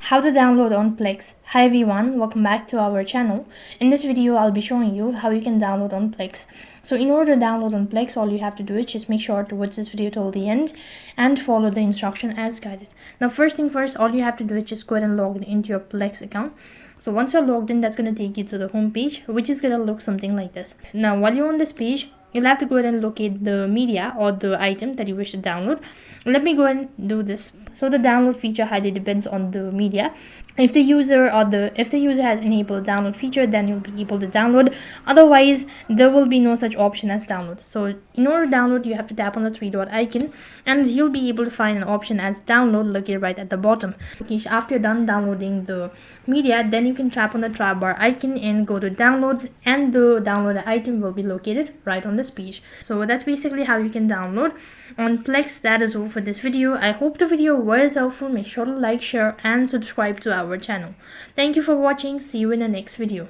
How to download On Plex. Hi everyone, welcome back to our channel. In this video I'll be showing you how you can download On Plex. So in order to download On Plex, all you have to do is just make sure to watch this video till the end and follow the instruction as guided. Now first thing first, all you have to do is just go ahead and log into your Plex account. So once you're logged in, that's going to take you to the home page, which is going to look something like this. Now while you're on this page, you'll have to go ahead and locate the media or the item that you wish to download. Let me go ahead and do this. So the download feature highly depends on the media. If the user has enabled download feature, then you'll be able to download. Otherwise, there will be no such option as download. So in order to download, you have to tap on the three dot icon and you'll be able to find an option as download located right at the bottom. Okay, after you're done downloading the media, then you can tap on the tab bar icon and go to downloads, and the downloaded item will be located right on this page. So that's basically how you can download On Plex. That is all for this video. I hope the video was helpful. Make sure to like, share and subscribe to our channel. Thank you for watching. See you in the next video.